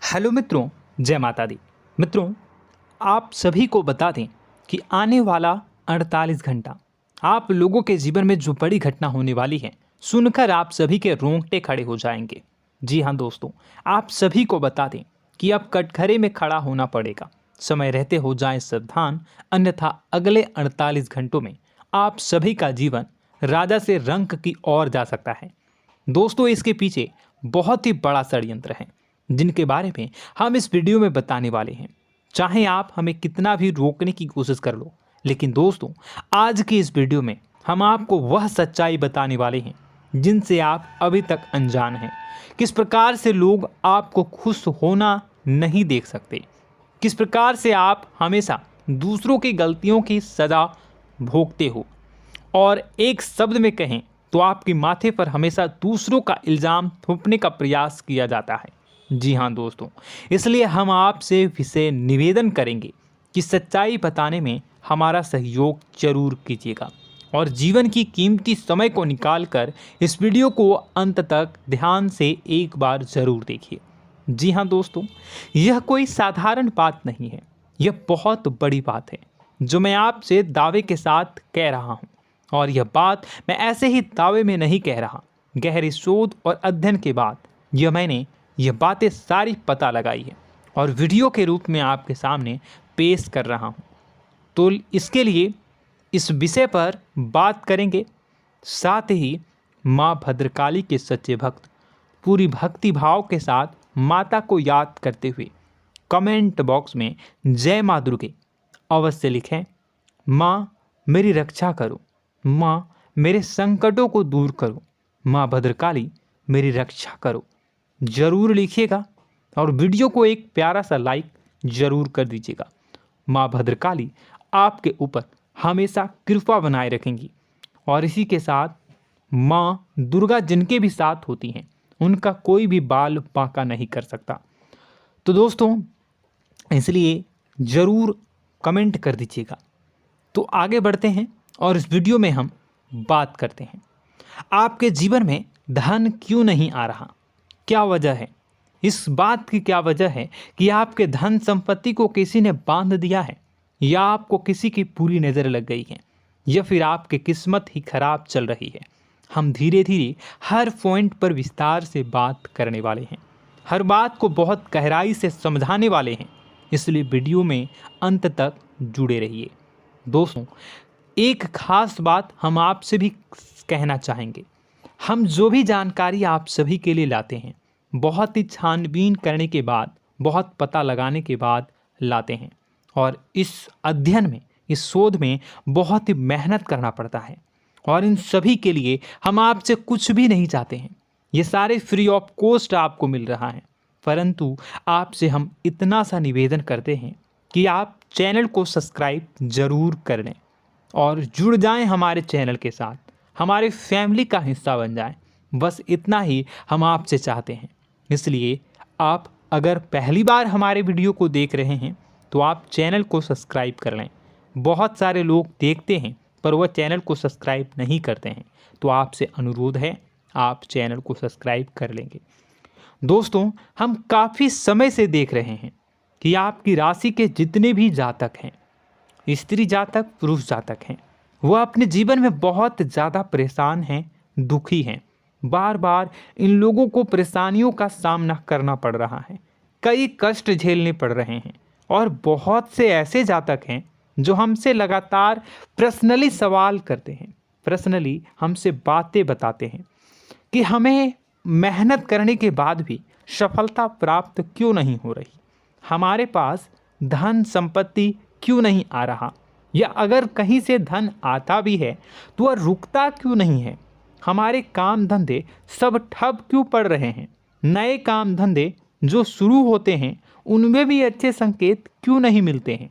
Hello मित्रों, जय माता दी। मित्रों, आप सभी को बता दें कि आने वाला 48 घंटा आप लोगों के जीवन में जो बड़ी घटना होने वाली है, सुनकर आप सभी के रोंगटे खड़े हो जाएंगे। जी हाँ दोस्तों, आप सभी को बता दें कि अब कटघरे में खड़ा होना पड़ेगा। समय रहते हो जाएं सावधान, अन्यथा अगले 48 घंटों में आप सभी का जीवन राजा से रंक की ओर जा सकता है। दोस्तों, इसके पीछे बहुत ही बड़ा षड्यंत्र है जिनके बारे में हम इस वीडियो में बताने वाले हैं। चाहे आप हमें कितना भी रोकने की कोशिश कर लो, लेकिन दोस्तों आज की इस वीडियो में हम आपको वह सच्चाई बताने वाले हैं जिनसे आप अभी तक अनजान हैं। किस प्रकार से लोग आपको खुश होना नहीं देख सकते, किस प्रकार से आप हमेशा दूसरों की गलतियों की सज़ा भोगते हो, और एक शब्द में कहें तो आपके माथे पर हमेशा दूसरों का इल्ज़ाम थोपने का प्रयास किया जाता है। जी हाँ दोस्तों, इसलिए हम आपसे विशेष निवेदन करेंगे कि सच्चाई बताने में हमारा सहयोग जरूर कीजिएगा और जीवन की कीमती समय को निकालकर इस वीडियो को अंत तक ध्यान से एक बार ज़रूर देखिए। जी हाँ दोस्तों, यह कोई साधारण बात नहीं है, यह बहुत बड़ी बात है जो मैं आपसे दावे के साथ कह रहा हूँ। और यह बात मैं ऐसे ही दावे में नहीं कह रहा, गहरी शोध और अध्ययन के बाद मैंने यह बातें सारी पता लगाई है और वीडियो के रूप में आपके सामने पेश कर रहा हूँ। तो इसके लिए इस विषय पर बात करेंगे। साथ ही माँ भद्रकाली के सच्चे भक्त पूरी भक्ति भाव के साथ माता को याद करते हुए कमेंट बॉक्स में जय माँ दुर्गे अवश्य लिखें। माँ मेरी रक्षा करो, माँ मेरे संकटों को दूर करो, माँ भद्रकाली मेरी रक्षा करो, ज़रूर लिखिएगा और वीडियो को एक प्यारा सा लाइक ज़रूर कर दीजिएगा। माँ भद्रकाली आपके ऊपर हमेशा कृपा बनाए रखेंगी और इसी के साथ माँ दुर्गा जिनके भी साथ होती हैं उनका कोई भी बाल बांका नहीं कर सकता। तो दोस्तों, इसलिए ज़रूर कमेंट कर दीजिएगा। तो आगे बढ़ते हैं और इस वीडियो में हम बात करते हैं, आपके जीवन में धन क्यों नहीं आ रहा, क्या वजह है। इस बात की क्या वजह है कि आपके धन संपत्ति को किसी ने बांध दिया है, या आपको किसी की पूरी नज़र लग गई है, या फिर आपकी किस्मत ही खराब चल रही है। हम धीरे धीरे हर पॉइंट पर विस्तार से बात करने वाले हैं, हर बात को बहुत गहराई से समझाने वाले हैं, इसलिए वीडियो में अंत तक जुड़े रहिए। दोस्तों, एक खास बात हम आपसे भी कहना चाहेंगे, हम जो भी जानकारी आप सभी के लिए लाते हैं बहुत ही छानबीन करने के बाद, बहुत पता लगाने के बाद लाते हैं, और इस अध्ययन में, इस शोध में बहुत ही मेहनत करना पड़ता है। और इन सभी के लिए हम आपसे कुछ भी नहीं चाहते हैं, ये सारे फ्री ऑफ कॉस्ट आपको मिल रहा है, परंतु आपसे हम इतना सा निवेदन करते हैं कि आप चैनल को सब्सक्राइब ज़रूर कर लें और जुड़ जाएं हमारे चैनल के साथ, हमारे फैमिली का हिस्सा बन जाएं। बस इतना ही हम आपसे चाहते हैं। इसलिए आप अगर पहली बार हमारे वीडियो को देख रहे हैं तो आप चैनल को सब्सक्राइब कर लें। बहुत सारे लोग देखते हैं पर वह चैनल को सब्सक्राइब नहीं करते हैं, तो आपसे अनुरोध है आप चैनल को सब्सक्राइब कर लेंगे। दोस्तों, हम काफ़ी समय से देख रहे हैं कि आपकी राशि के जितने भी जातक हैं, स्त्री जातक पुरुष जातक हैं, वह अपने जीवन में बहुत ज़्यादा परेशान हैं, दुखी हैं। बार बार इन लोगों को परेशानियों का सामना करना पड़ रहा है, कई कष्ट झेलने पड़ रहे हैं। और बहुत से ऐसे जातक हैं जो हमसे लगातार पर्सनली सवाल करते हैं, पर्सनली हमसे बातें बताते हैं कि हमें मेहनत करने के बाद भी सफलता प्राप्त क्यों नहीं हो रही, हमारे पास धन संपत्ति क्यों नहीं आ रहा, या अगर कहीं से धन आता भी है तो वह रुकता क्यों नहीं है, हमारे काम धंधे सब ठप क्यों पड़ रहे हैं, नए काम धंधे जो शुरू होते हैं उनमें भी अच्छे संकेत क्यों नहीं मिलते हैं,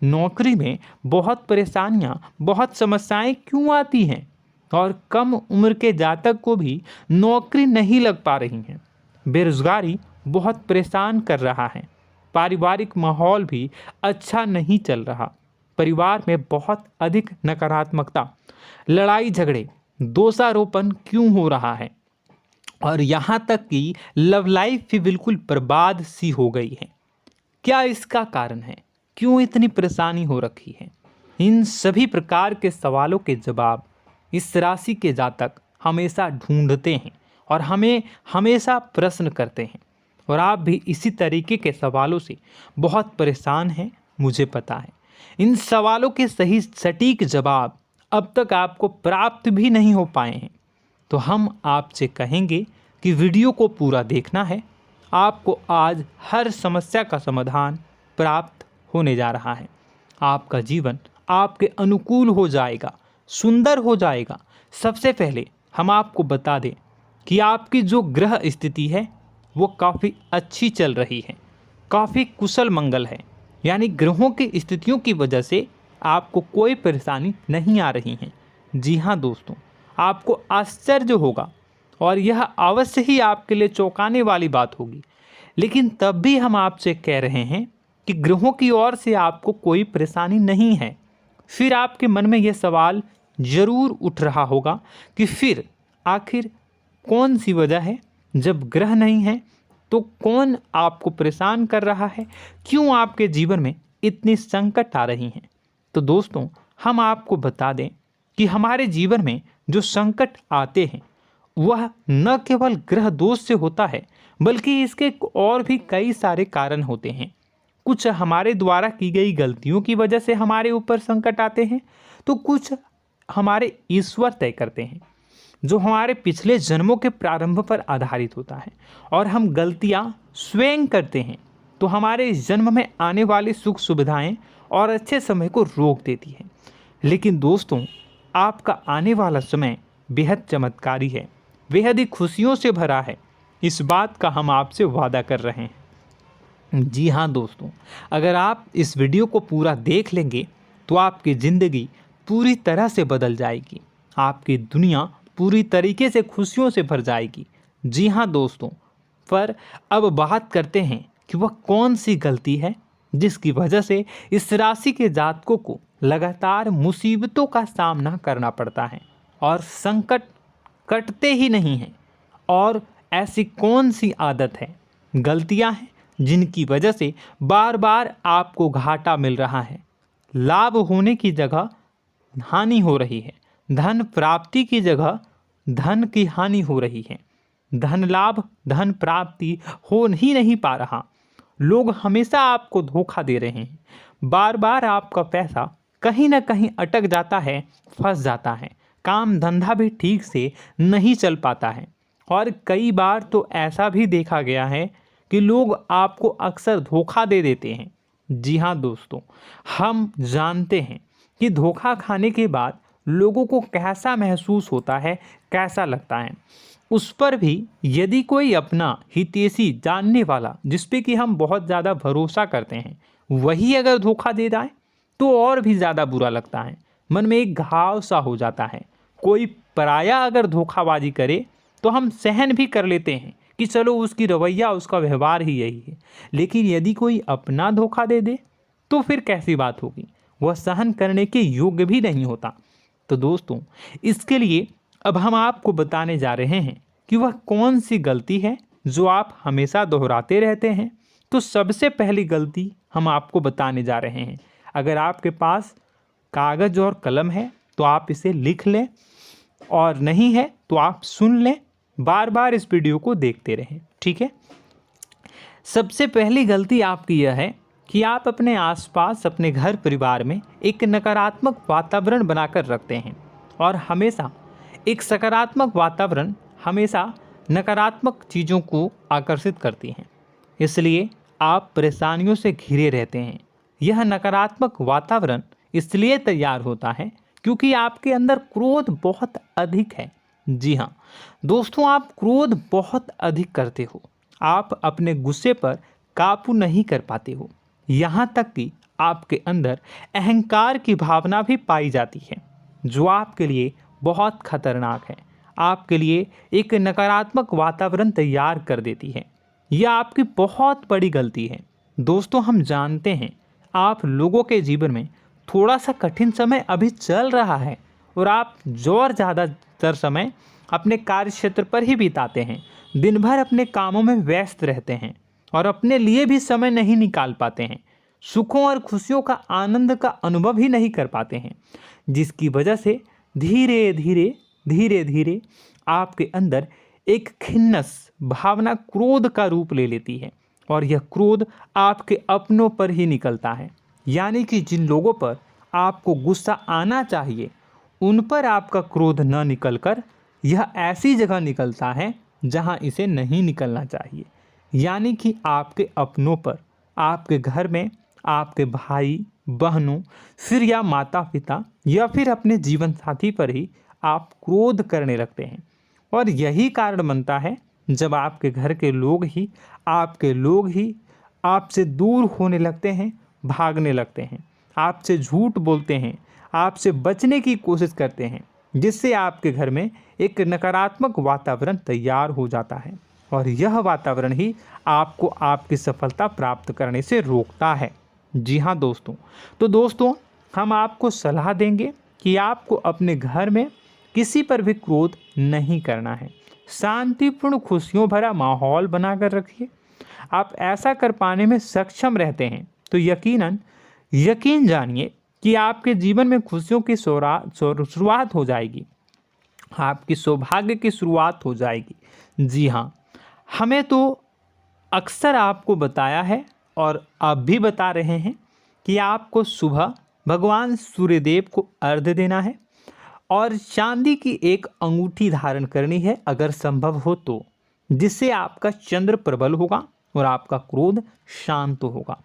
नौकरी में बहुत परेशानियां, बहुत समस्याएं क्यों आती हैं, और कम उम्र के जातक को भी नौकरी नहीं लग पा रही हैं, बेरोजगारी बहुत परेशान कर रहा है, पारिवारिक माहौल भी अच्छा नहीं चल रहा, परिवार में बहुत अधिक नकारात्मकता, लड़ाई झगड़े, दोषारोपण क्यों हो रहा है, और यहाँ तक कि लव लाइफ भी बिल्कुल बर्बाद सी हो गई है। क्या इसका कारण है? क्यों इतनी परेशानी हो रखी है? इन सभी प्रकार के सवालों के जवाब इस राशि के जातक हमेशा ढूंढते हैं और हमें हमेशा प्रश्न करते हैं। और आप भी इसी तरीके के सवालों से बहुत परेशान हैं, मुझे पता है। इन सवालों के सही सटीक जवाब अब तक आपको प्राप्त भी नहीं हो पाए हैं। तो हम आपसे कहेंगे कि वीडियो को पूरा देखना है। आपको आज हर समस्या का समाधान प्राप्त होने जा रहा है। आपका जीवन आपके अनुकूल हो जाएगा, सुंदर हो जाएगा। सबसे पहले हम आपको बता दें कि आपकी जो ग्रह स्थिति है वो काफ़ी अच्छी चल रही है, काफ़ी कुशल मंगल है। यानी ग्रहों की स्थितियों की वजह से आपको कोई परेशानी नहीं आ रही है। जी हाँ दोस्तों, आपको आश्चर्य होगा और यह अवश्य ही आपके लिए चौंकाने वाली बात होगी। लेकिन तब भी हम आपसे कह रहे हैं कि ग्रहों की ओर से आपको कोई परेशानी नहीं है। फिर आपके मन में यह सवाल जरूर उठ रहा होगा कि फिर आखिर कौन सी वजह है? जब ग्रह नहीं है तो कौन आपको परेशान कर रहा है? क्यों आपके जीवन में इतनी संकट आ रही हैं? तो दोस्तों, हम आपको बता दें कि हमारे जीवन में जो संकट आते हैं वह न केवल ग्रह दोष से होता है, बल्कि इसके और भी कई सारे कारण होते हैं। कुछ हमारे द्वारा की गई गलतियों की वजह से हमारे ऊपर संकट आते हैं, तो कुछ हमारे ईश्वर तय करते हैं, जो हमारे पिछले जन्मों के प्रारंभ पर आधारित होता है। और हम गलतियां स्वयं करते हैं तो हमारे इस जन्म में आने वाली सुख सुविधाएं और अच्छे समय को रोक देती है। लेकिन दोस्तों, आपका आने वाला समय बेहद चमत्कारी है, बेहद ही खुशियों से भरा है। इस बात का हम आपसे वादा कर रहे हैं। जी हाँ दोस्तों, अगर आप इस वीडियो को पूरा देख लेंगे तो आपकी ज़िंदगी पूरी तरह से बदल जाएगी, आपकी दुनिया पूरी तरीके से खुशियों से भर जाएगी। जी हाँ दोस्तों, पर अब बात करते हैं कि वह कौन सी गलती है जिसकी वजह से इस राशि के जातकों को लगातार मुसीबतों का सामना करना पड़ता है और संकट कटते ही नहीं हैं। और ऐसी कौन सी आदत है, गलतियां हैं जिनकी वजह से बार बार आपको घाटा मिल रहा है, लाभ होने की जगह हानि हो रही है, धन प्राप्ति की जगह धन की हानि हो रही है, धन लाभ धन प्राप्ति हो ही नहीं पा रहा, लोग हमेशा आपको धोखा दे रहे हैं, बार बार आपका पैसा कहीं ना कहीं अटक जाता है, फंस जाता है, काम धंधा भी ठीक से नहीं चल पाता है। और कई बार तो ऐसा भी देखा गया है कि लोग आपको अक्सर धोखा दे देते हैं। जी हाँ दोस्तों, हम जानते हैं कि धोखा खाने के बाद लोगों को कैसा महसूस होता है, कैसा लगता है। उस पर भी यदि कोई अपना हितैषी जानने वाला, जिस पे कि हम बहुत ज़्यादा भरोसा करते हैं, वही अगर धोखा दे जाए तो और भी ज़्यादा बुरा लगता है, मन में एक घाव सा हो जाता है। कोई पराया अगर धोखाबाजी करे तो हम सहन भी कर लेते हैं कि चलो उसकी रवैया, उसका व्यवहार ही यही है। लेकिन यदि कोई अपना धोखा दे दे तो फिर कैसी बात होगी, वह सहन करने के योग्य भी नहीं होता। तो दोस्तों, इसके लिए अब हम आपको बताने जा रहे हैं कि वह कौन सी गलती है जो आप हमेशा दोहराते रहते हैं। तो सबसे पहली गलती हम आपको बताने जा रहे हैं। अगर आपके पास कागज़ और कलम है तो आप इसे लिख लें, और नहीं है तो आप सुन लें, बार बार इस वीडियो को देखते रहें, ठीक है। सबसे पहली गलती आपकी यह है कि आप अपने आसपास, अपने घर परिवार में एक नकारात्मक वातावरण बनाकर रखते हैं। और हमेशा एक सकारात्मक वातावरण हमेशा नकारात्मक चीज़ों को आकर्षित करती हैं, इसलिए आप परेशानियों से घिरे रहते हैं। यह नकारात्मक वातावरण इसलिए तैयार होता है क्योंकि आपके अंदर क्रोध बहुत अधिक है। जी हाँ दोस्तों, आप क्रोध बहुत अधिक करते हो, आप अपने गुस्से पर काबू नहीं कर पाते हो, यहाँ तक कि आपके अंदर अहंकार की भावना भी पाई जाती है, जो आपके लिए बहुत खतरनाक है, आपके लिए एक नकारात्मक वातावरण तैयार कर देती है। यह आपकी बहुत बड़ी गलती है। दोस्तों, हम जानते हैं आप लोगों के जीवन में थोड़ा सा कठिन समय अभी चल रहा है और आप और ज़्यादातर समय अपने कार्य क्षेत्र पर ही बिताते हैं, दिन भर अपने कामों में व्यस्त रहते हैं और अपने लिए भी समय नहीं निकाल पाते हैं, सुखों और खुशियों का आनंद का अनुभव ही नहीं कर पाते हैं, जिसकी वजह से धीरे धीरे आपके अंदर एक खिन्नस भावना क्रोध का रूप ले लेती है और यह क्रोध आपके अपनों पर ही निकलता है। यानी कि जिन लोगों पर आपको गुस्सा आना चाहिए उन पर आपका क्रोध न निकलकर यह ऐसी जगह निकलता है जहां इसे नहीं निकलना चाहिए। यानी कि आपके अपनों पर, आपके घर में, आपके भाई बहनों, फिर या माता पिता या फिर अपने जीवन साथी पर ही आप क्रोध करने लगते हैं। और यही कारण बनता है जब आपके घर के लोग ही आपसे दूर होने लगते हैं, भागने लगते हैं, आपसे झूठ बोलते हैं, आपसे बचने की कोशिश करते हैं, जिससे आपके घर में एक नकारात्मक वातावरण तैयार हो जाता है और यह वातावरण ही आपको आपकी सफलता प्राप्त करने से रोकता है। जी हाँ दोस्तों, तो दोस्तों हम आपको सलाह देंगे कि आपको अपने घर में किसी पर भी क्रोध नहीं करना है। शांतिपूर्ण खुशियों भरा माहौल बनाकर रखिए। आप ऐसा कर पाने में सक्षम रहते हैं तो यकीन जानिए कि आपके जीवन में खुशियों की शुरुआत हो जाएगी, आपकी सौभाग्य की शुरुआत हो जाएगी। जी हाँ, हमें तो अक्सर आपको बताया है और अब भी बता रहे हैं कि आपको सुबह भगवान सूर्यदेव को अर्घ्य देना है और चांदी की एक अंगूठी धारण करनी है अगर संभव हो तो, जिससे आपका चंद्र प्रबल होगा और आपका क्रोध शांत होगा।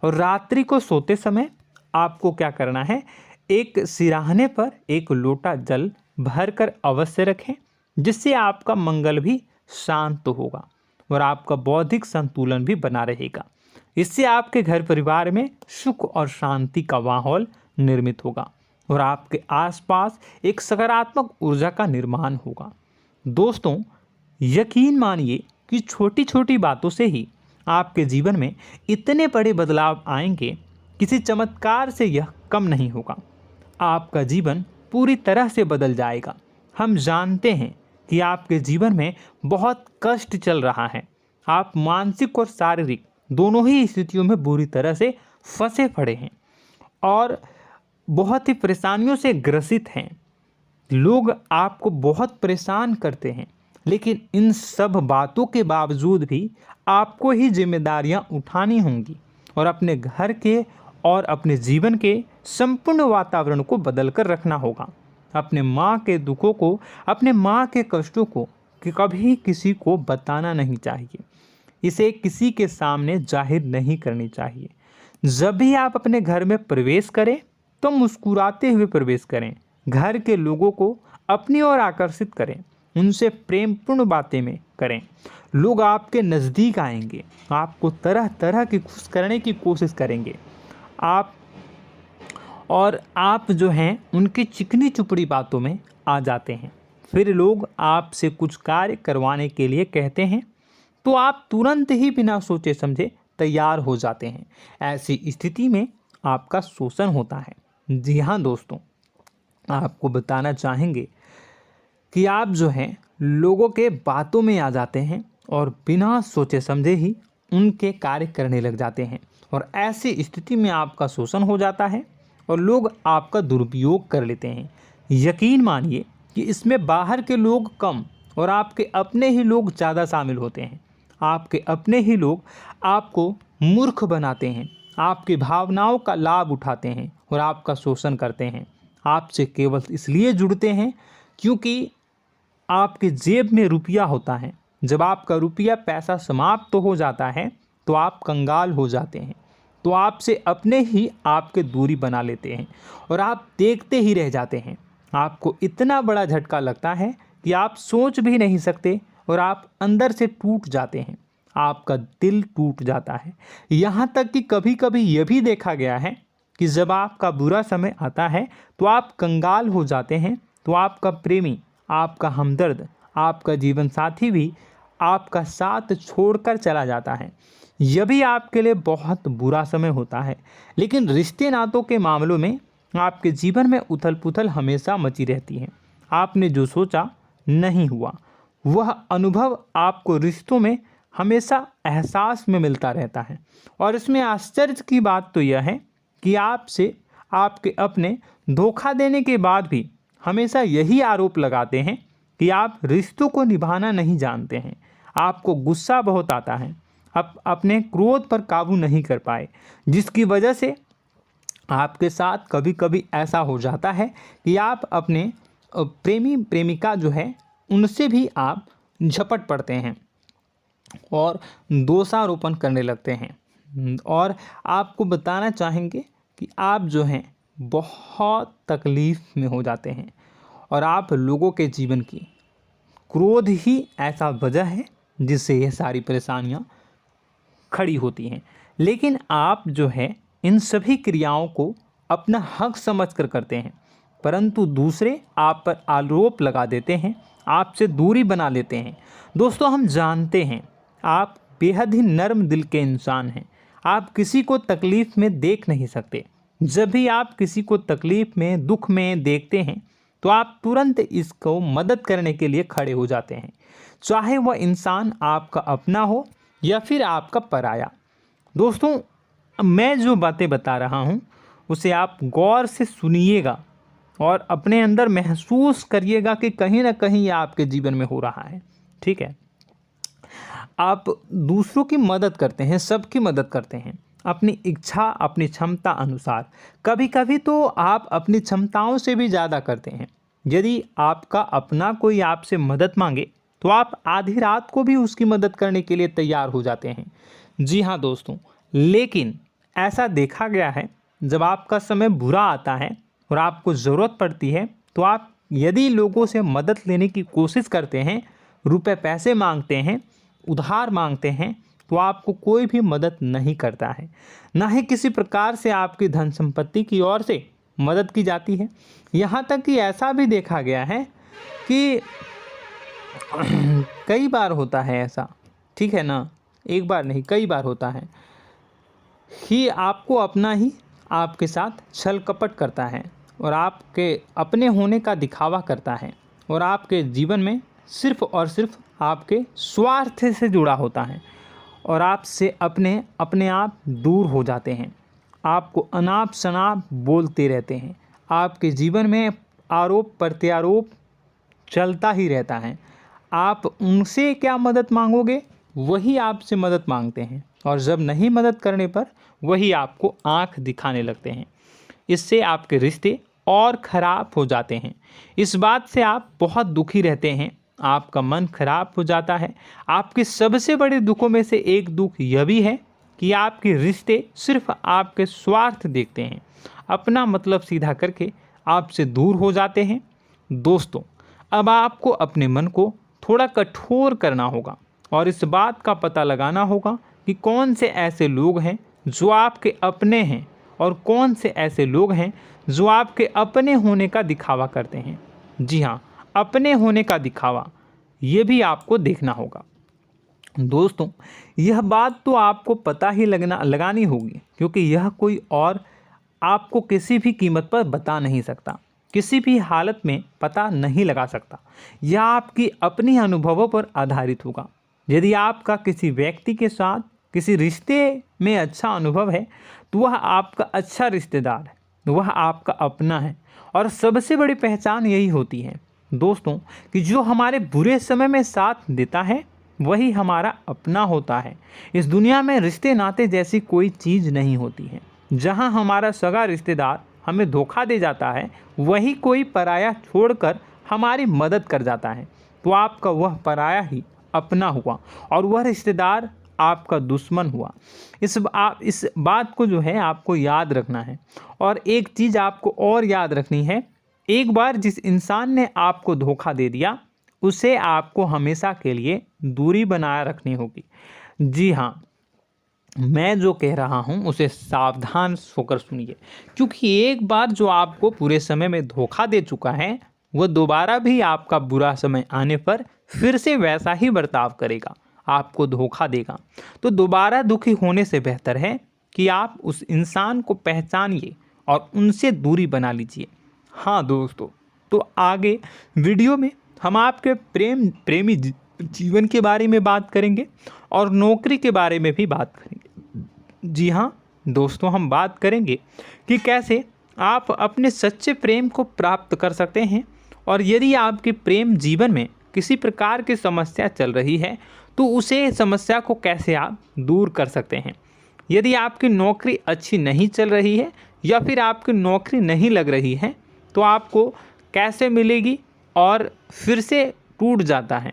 और रात्रि को सोते समय आपको क्या करना है, एक सिराहने पर एक लोटा जल भरकर अवश्य रखें, जिससे आपका मंगल भी शांत होगा और आपका बौद्धिक संतुलन भी बना रहेगा। इससे आपके घर परिवार में सुख और शांति का माहौल निर्मित होगा और आपके आसपास एक सकारात्मक ऊर्जा का निर्माण होगा। दोस्तों यकीन मानिए कि छोटी छोटी बातों से ही आपके जीवन में इतने बड़े बदलाव आएंगे, किसी चमत्कार से यह कम नहीं होगा। आपका जीवन पूरी तरह से बदल जाएगा। हम जानते हैं कि आपके जीवन में बहुत कष्ट चल रहा है, आप मानसिक और शारीरिक दोनों ही स्थितियों में बुरी तरह से फंसे पड़े हैं और बहुत ही परेशानियों से ग्रसित हैं। लोग आपको बहुत परेशान करते हैं, लेकिन इन सब बातों के बावजूद भी आपको ही जिम्मेदारियां उठानी होंगी और अपने घर के और अपने जीवन के संपूर्ण वातावरण को बदल कर रखना होगा। अपने माँ के दुखों को, अपने माँ के कष्टों को कभी किसी को बताना नहीं चाहिए, इसे किसी के सामने जाहिर नहीं करनी चाहिए। जब भी आप अपने घर में प्रवेश करें तो मुस्कुराते हुए प्रवेश करें, घर के लोगों को अपनी ओर आकर्षित करें, उनसे प्रेमपूर्ण बातें में करें। लोग आपके नज़दीक आएंगे, आपको तरह तरह की खुश करने की कोशिश करेंगे। आप जो हैं उनकी चिकनी चुपड़ी बातों में आ जाते हैं। फिर लोग आपसे कुछ कार्य करवाने के लिए कहते हैं तो आप तुरंत ही बिना सोचे समझे तैयार हो जाते हैं। ऐसी स्थिति में आपका शोषण होता है। जी हाँ दोस्तों, आपको बताना चाहेंगे कि आप जो हैं लोगों के बातों में आ जाते हैं और बिना सोचे समझे ही उनके कार्य करने लग जाते हैं और ऐसी स्थिति में आपका शोषण हो जाता है और लोग आपका दुरुपयोग कर लेते हैं। यकीन मानिए कि इसमें बाहर के लोग कम और आपके अपने ही लोग ज़्यादा शामिल होते हैं। आपके अपने ही लोग आपको मूर्ख बनाते हैं, आपकी भावनाओं का लाभ उठाते हैं और आपका शोषण करते हैं। आपसे केवल इसलिए जुड़ते हैं क्योंकि आपके जेब में रुपया होता है। जब आपका रुपया पैसा समाप्त हो जाता है तो आप कंगाल हो जाते हैं, तो आपसे अपने ही आपके दूरी बना लेते हैं और आप देखते ही रह जाते हैं। आपको इतना बड़ा झटका लगता है कि आप सोच भी नहीं सकते और आप अंदर से टूट जाते हैं, आपका दिल टूट जाता है। यहाँ तक कि कभी कभी यह भी देखा गया है कि जब आपका बुरा समय आता है तो आप कंगाल हो जाते हैं, तो आपका प्रेमी, आपका हमदर्द, आपका जीवन साथी भी आपका साथ छोड़कर चला जाता है। यह भी आपके लिए बहुत बुरा समय होता है। लेकिन रिश्ते नातों के मामलों में आपके जीवन में उथल पुथल हमेशा मची रहती है। आपने जो सोचा नहीं हुआ। वह अनुभव आपको रिश्तों में हमेशा एहसास में मिलता रहता है। और इसमें आश्चर्य की बात तो यह है कि आपसे आपके अपने धोखा देने के बाद भी हमेशा यही आरोप लगाते हैं कि आप रिश्तों को निभाना नहीं जानते हैं। आपको गुस्सा बहुत आता है, आप अपने क्रोध पर काबू नहीं कर पाए, जिसकी वजह से आपके साथ कभी कभी ऐसा हो जाता है कि आप अपने प्रेमी प्रेमिका जो है उनसे भी आप झपट पड़ते हैं और दोषारोपण करने लगते हैं। और आपको बताना चाहेंगे कि आप जो हैं बहुत तकलीफ़ में हो जाते हैं और आप लोगों के जीवन की क्रोध ही ऐसा वजह है जिससे ये सारी परेशानियां खड़ी होती हैं। लेकिन आप जो है इन सभी क्रियाओं को अपना हक समझकर करते हैं, परंतु दूसरे आप पर आरोप लगा देते हैं, आपसे दूरी बना लेते हैं। दोस्तों, हम जानते हैं आप बेहद ही नर्म दिल के इंसान हैं। आप किसी को तकलीफ़ में देख नहीं सकते। जब भी आप किसी को तकलीफ़ में, दुख में देखते हैं तो आप तुरंत इसको मदद करने के लिए खड़े हो जाते हैं, चाहे वह इंसान आपका अपना हो या फिर आपका पराया। दोस्तों, मैं जो बातें बता रहा हूँ उसे आप गौर से सुनिएगा और अपने अंदर महसूस करिएगा कि कहीं ना कहीं ये आपके जीवन में हो रहा है। ठीक है, आप दूसरों की मदद करते हैं, सबकी मदद करते हैं अपनी इच्छा, अपनी क्षमता अनुसार। कभी कभी तो आप अपनी क्षमताओं से भी ज़्यादा करते हैं। यदि आपका अपना कोई आपसे मदद मांगे तो आप आधी रात को भी उसकी मदद करने के लिए तैयार हो जाते हैं। जी हाँ दोस्तों, लेकिन ऐसा देखा गया है जब आपका समय बुरा आता है और आपको ज़रूरत पड़ती है तो आप यदि लोगों से मदद लेने की कोशिश करते हैं, रुपए पैसे मांगते हैं, उधार मांगते हैं, तो आपको कोई भी मदद नहीं करता है। ना ही किसी प्रकार से आपकी धन संपत्ति की ओर से मदद की जाती है। यहाँ तक कि ऐसा भी देखा गया है कि कई बार होता है ऐसा, ठीक है ना, एक बार नहीं कई बार होता है कि आपको अपना ही आपके साथ छल कपट करता है और आपके अपने होने का दिखावा करता है और आपके जीवन में सिर्फ और सिर्फ आपके स्वार्थ से जुड़ा होता है और आपसे अपने आप दूर हो जाते हैं। आपको अनाप शनाप बोलते रहते हैं। आपके जीवन में आरोप प्रत्यारोप चलता ही रहता है। आप उनसे क्या मदद मांगोगे, वही आपसे मदद मांगते हैं और जब नहीं मदद करने पर वही आपको आंख दिखाने लगते हैं। इससे आपके रिश्ते और ख़राब हो जाते हैं। इस बात से आप बहुत दुखी रहते हैं, आपका मन खराब हो जाता है। आपके सबसे बड़े दुखों में से एक दुख यह भी है कि आपके रिश्ते सिर्फ आपके स्वार्थ देखते हैं, अपना मतलब सीधा करके आपसे दूर हो जाते हैं। दोस्तों, अब आपको अपने मन को थोड़ा कठोर करना होगा और इस बात का पता लगाना होगा कि कौन से ऐसे लोग हैं जो आपके अपने हैं और कौन से ऐसे लोग हैं जो आपके अपने होने का दिखावा करते हैं। जी हाँ, अपने होने का दिखावा, ये भी आपको देखना होगा। दोस्तों, यह बात तो आपको पता ही लगानी होगी, क्योंकि यह कोई और आपको किसी भी कीमत पर बता नहीं सकता, किसी भी हालत में पता नहीं लगा सकता। यह आपकी अपनी अनुभवों पर आधारित होगा। यदि आपका किसी व्यक्ति के साथ किसी रिश्ते में अच्छा अनुभव है तो वह आपका अच्छा रिश्तेदार है, वह आपका अपना है। और सबसे बड़ी पहचान यही होती है दोस्तों कि जो हमारे बुरे समय में साथ देता है वही हमारा अपना होता है। इस दुनिया में रिश्ते नाते जैसी कोई चीज़ नहीं होती है। जहां हमारा सगा रिश्तेदार हमें धोखा दे जाता है, वही कोई पराया छोड़कर हमारी मदद कर जाता है, तो आपका वह पराया ही अपना हुआ और वह रिश्तेदार आपका दुश्मन हुआ। इस बात को जो है आपको याद रखना है। और एक चीज़ आपको और याद रखनी है, एक बार जिस इंसान ने आपको धोखा दे दिया उसे आपको हमेशा के लिए दूरी बनाए रखनी होगी। जी हाँ, मैं जो कह रहा हूँ उसे सावधान होकर सुनिए, क्योंकि एक बार जो आपको पूरे समय में धोखा दे चुका है वह दोबारा भी आपका बुरा समय आने पर फिर से वैसा ही बर्ताव करेगा, आपको धोखा देगा। तो दोबारा दुखी होने से बेहतर है कि आप उस इंसान को पहचानिए और उनसे दूरी बना लीजिए। हाँ दोस्तों, तो आगे वीडियो में हम आपके प्रेमी जीवन के बारे में बात करेंगे और नौकरी के बारे में भी बात करेंगे। जी हाँ दोस्तों, हम बात करेंगे कि कैसे आप अपने सच्चे प्रेम को प्राप्त कर सकते हैं, और यदि आपके प्रेम जीवन में किसी प्रकार की समस्या चल रही है तो उसे समस्या को कैसे आप दूर कर सकते हैं। यदि आपकी नौकरी अच्छी नहीं चल रही है या फिर आपकी नौकरी नहीं लग रही है तो आपको कैसे मिलेगी और फिर से टूट जाता है,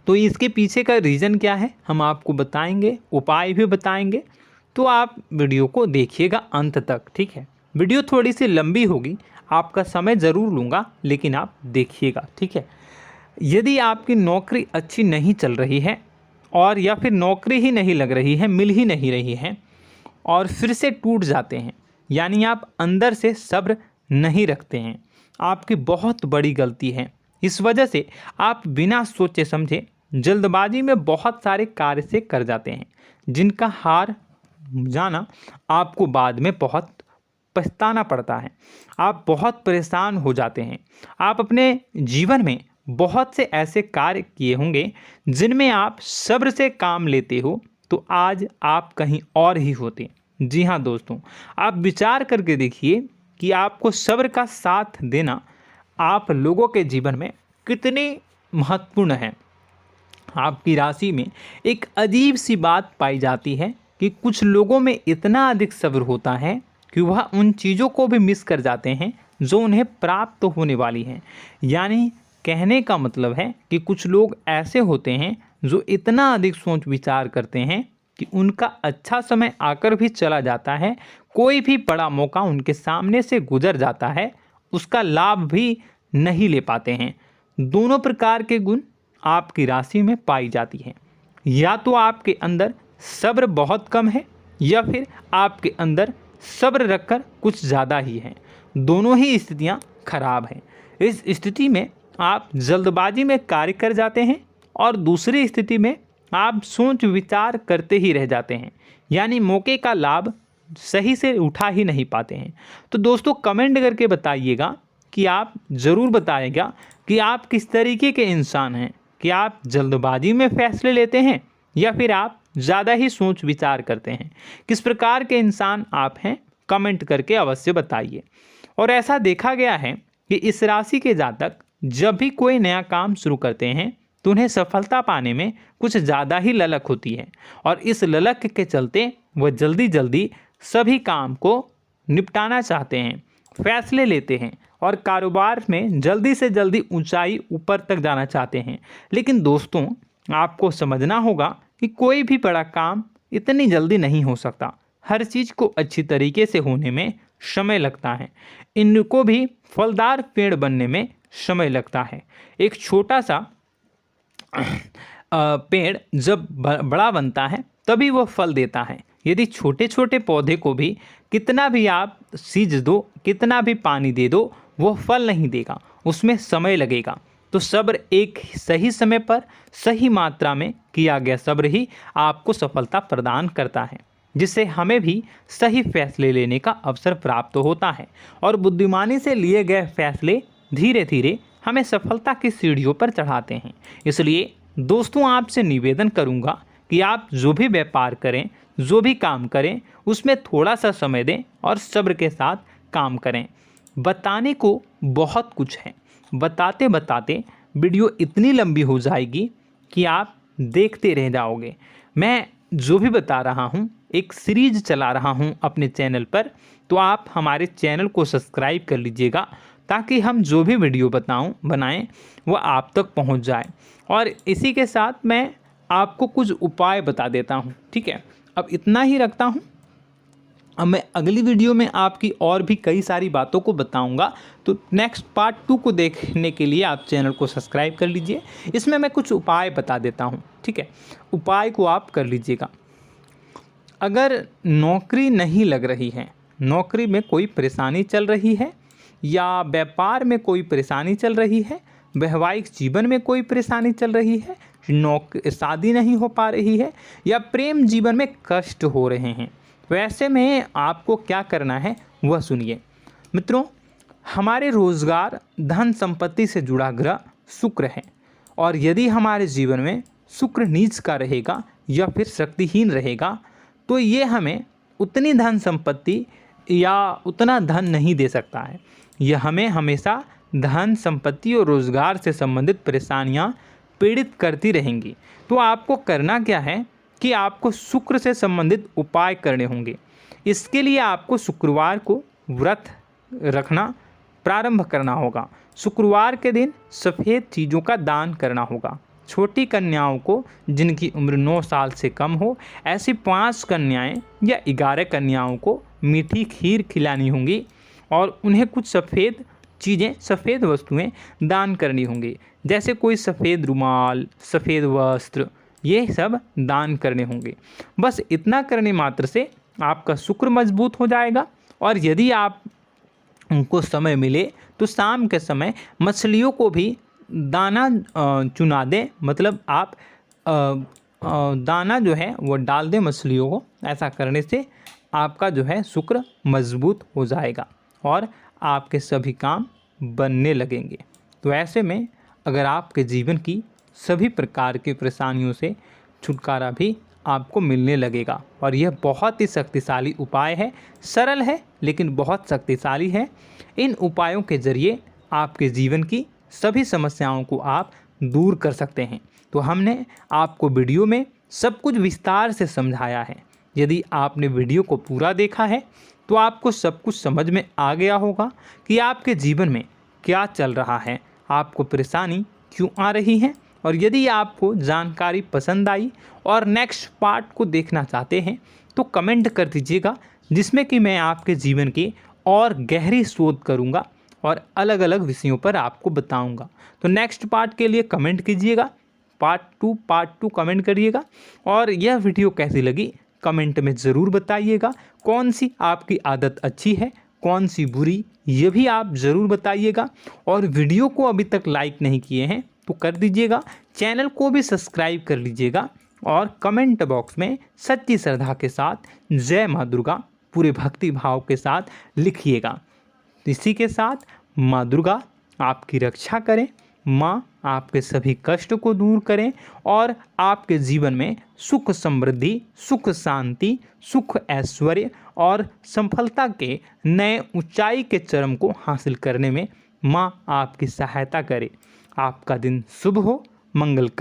तो इसके पीछे का रीज़न क्या है हम आपको बताएंगे, उपाय भी बताएंगे। तो आप वीडियो को देखिएगा अंत तक, ठीक है। वीडियो थोड़ी सी लंबी होगी, आपका समय ज़रूर लूँगा, लेकिन आप देखिएगा, ठीक है। यदि आपकी नौकरी अच्छी नहीं चल रही है और या फिर नौकरी ही नहीं लग रही है, मिल ही नहीं रही है और फिर से टूट जाते हैं, यानी आप अंदर से सब्र नहीं रखते हैं, आपकी बहुत बड़ी गलती है। इस वजह से आप बिना सोचे समझे जल्दबाजी में बहुत सारे कार्य से कर जाते हैं, जिनका हार जाना आपको बाद में बहुत पछताना पड़ता है। आप बहुत परेशान हो जाते हैं। आप अपने जीवन में बहुत से ऐसे कार्य किए होंगे जिनमें आप सब्र से काम लेते हो, तो आज आप कहीं और ही होते। जी हाँ दोस्तों, आप विचार करके देखिए कि आपको सब्र का साथ देना आप लोगों के जीवन में कितने महत्वपूर्ण है। आपकी राशि में एक अजीब सी बात पाई जाती है कि कुछ लोगों में इतना अधिक सब्र होता है कि वह उन चीज़ों को भी मिस कर जाते हैं जो उन्हें प्राप्त होने वाली हैं। यानी कहने का मतलब है कि कुछ लोग ऐसे होते हैं जो इतना अधिक सोच विचार करते हैं कि उनका अच्छा समय आकर भी चला जाता है, कोई भी बड़ा मौका उनके सामने से गुजर जाता है, उसका लाभ भी नहीं ले पाते हैं। दोनों प्रकार के गुण आपकी राशि में पाई जाती हैं। या तो आपके अंदर सब्र बहुत कम है या फिर आपके अंदर सब्र रखकर कुछ ज़्यादा ही है। दोनों ही स्थितियाँ खराब हैं। इस स्थिति में आप जल्दबाजी में कार्य कर जाते हैं और दूसरी स्थिति में आप सोच विचार करते ही रह जाते हैं, यानी मौके का लाभ सही से उठा ही नहीं पाते हैं। तो दोस्तों कमेंट करके बताइएगा कि आप ज़रूर बताइएगा कि आप किस तरीके के इंसान हैं, कि आप जल्दबाजी में फैसले लेते हैं या फिर आप ज़्यादा ही सोच विचार करते हैं। किस प्रकार के इंसान आप हैं, कमेंट करके अवश्य बताइए। और ऐसा देखा गया है कि इस राशि के जातक जब भी कोई नया काम शुरू करते हैं तो उन्हें सफलता पाने में कुछ ज़्यादा ही ललक होती है, और इस ललक के चलते वह जल्दी जल्दी सभी काम को निपटाना चाहते हैं, फैसले लेते हैं और कारोबार में जल्दी से जल्दी ऊंचाई ऊपर तक जाना चाहते हैं। लेकिन दोस्तों आपको समझना होगा कि कोई भी बड़ा काम इतनी जल्दी नहीं हो सकता। हर चीज़ को अच्छी तरीके से होने में समय लगता है। इनको भी फलदार पेड़ बनने में समय लगता है। एक छोटा सा पेड़ जब बड़ा बनता है तभी वो फल देता है। यदि छोटे छोटे पौधे को भी कितना भी आप सींच दो, कितना भी पानी दे दो, वो फल नहीं देगा, उसमें समय लगेगा। तो सब्र एक सही समय पर सही मात्रा में किया गया सब्र ही आपको सफलता प्रदान करता है, जिससे हमें भी सही फैसले लेने का अवसर प्राप्त होता है। और बुद्धिमानी से लिए गए फैसले धीरे धीरे हमें सफलता की सीढ़ियों पर चढ़ाते हैं। इसलिए दोस्तों आपसे निवेदन करूंगा कि आप जो भी व्यापार करें, जो भी काम करें, उसमें थोड़ा सा समय दें और सब्र के साथ काम करें। बताने को बहुत कुछ है, बताते बताते वीडियो इतनी लंबी हो जाएगी कि आप देखते रह जाओगे। मैं जो भी बता रहा हूँ एक सीरीज चला रहा हूँ अपने चैनल पर, तो आप हमारे चैनल को सब्सक्राइब कर लीजिएगा ताकि हम जो भी वीडियो बनाएं वो आप तक पहुँच जाए। और इसी के साथ मैं आपको कुछ उपाय बता देता हूँ, ठीक है। अब इतना ही रखता हूँ। अब मैं अगली वीडियो में आपकी और भी कई सारी बातों को बताऊंगा, तो नेक्स्ट पार्ट 2 को देखने के लिए आप चैनल को सब्सक्राइब कर लीजिए। इसमें मैं कुछ उपाय बता देता हूं, ठीक है। उपाय को आप कर लीजिएगा। अगर नौकरी नहीं लग रही है, नौकरी में कोई परेशानी चल रही है, या व्यापार में कोई परेशानी चल रही है, वैवाहिक जीवन में कोई परेशानी चल रही है, शादी नहीं हो पा रही है, या प्रेम जीवन में कष्ट हो रहे हैं, वैसे में आपको क्या करना है वह सुनिए। मित्रों, हमारे रोजगार धन संपत्ति से जुड़ा ग्रह शुक्र है, और यदि हमारे जीवन में शुक्र नीच का रहेगा या फिर शक्तिहीन रहेगा तो ये हमें उतनी धन संपत्ति या उतना धन नहीं दे सकता है। यह हमें हमेशा धन संपत्ति और रोजगार से संबंधित परेशानियां पीड़ित करती रहेंगी। तो आपको करना क्या है कि आपको शुक्र से संबंधित उपाय करने होंगे। इसके लिए आपको शुक्रवार को व्रत रखना प्रारंभ करना होगा। शुक्रवार के दिन सफ़ेद चीज़ों का दान करना होगा। छोटी कन्याओं को जिनकी उम्र 9 साल से कम हो, ऐसी 5 कन्याएं या 11 कन्याओं को मीठी खीर खिलानी होंगी और उन्हें कुछ सफ़ेद चीज़ें, सफ़ेद वस्तुएं दान करनी होंगी, जैसे कोई सफ़ेद रुमाल, सफ़ेद वस्त्र, ये सब दान करने होंगे। बस इतना करने मात्र से आपका शुक्र मजबूत हो जाएगा। और यदि आप उनको समय मिले तो शाम के समय मछलियों को भी दाना चुना दें, मतलब आप दाना जो है वो डाल दें मछलियों को। ऐसा करने से आपका जो है शुक्र मजबूत हो जाएगा और आपके सभी काम बनने लगेंगे। तो ऐसे में अगर आपके जीवन की सभी प्रकार की परेशानियों से छुटकारा भी आपको मिलने लगेगा। और यह बहुत ही शक्तिशाली उपाय है, सरल है लेकिन बहुत शक्तिशाली है। इन उपायों के ज़रिए आपके जीवन की सभी समस्याओं को आप दूर कर सकते हैं। तो हमने आपको वीडियो में सब कुछ विस्तार से समझाया है। यदि आपने वीडियो को पूरा देखा है तो आपको सब कुछ समझ में आ गया होगा कि आपके जीवन में क्या चल रहा है, आपको परेशानी क्यों आ रही है। और यदि आपको जानकारी पसंद आई और नेक्स्ट पार्ट को देखना चाहते हैं तो कमेंट कर दीजिएगा, जिसमें कि मैं आपके जीवन की और गहरी शोध करूंगा और अलग अलग विषयों पर आपको बताऊंगा। तो नेक्स्ट पार्ट के लिए कमेंट कीजिएगा, पार्ट टू कमेंट करिएगा। और यह वीडियो कैसी लगी कमेंट में ज़रूर बताइएगा। कौन सी आपकी आदत अच्छी है, कौन सी बुरी, ये भी आप ज़रूर बताइएगा। और वीडियो को अभी तक लाइक नहीं किए हैं तो कर दीजिएगा, चैनल को भी सब्सक्राइब कर लीजिएगा और कमेंट बॉक्स में सच्ची श्रद्धा के साथ जय माँ दुर्गा पूरे भक्ति भाव के साथ लिखिएगा। इसी के साथ माँ दुर्गा आपकी रक्षा करें, माँ आपके सभी कष्ट को दूर करें और आपके जीवन में सुख समृद्धि, सुख शांति, सुख ऐश्वर्य और सफलता के नए ऊंचाई के चरम को हासिल करने में माँ आपकी सहायता करे। आपका दिन शुभ हो, मंगल का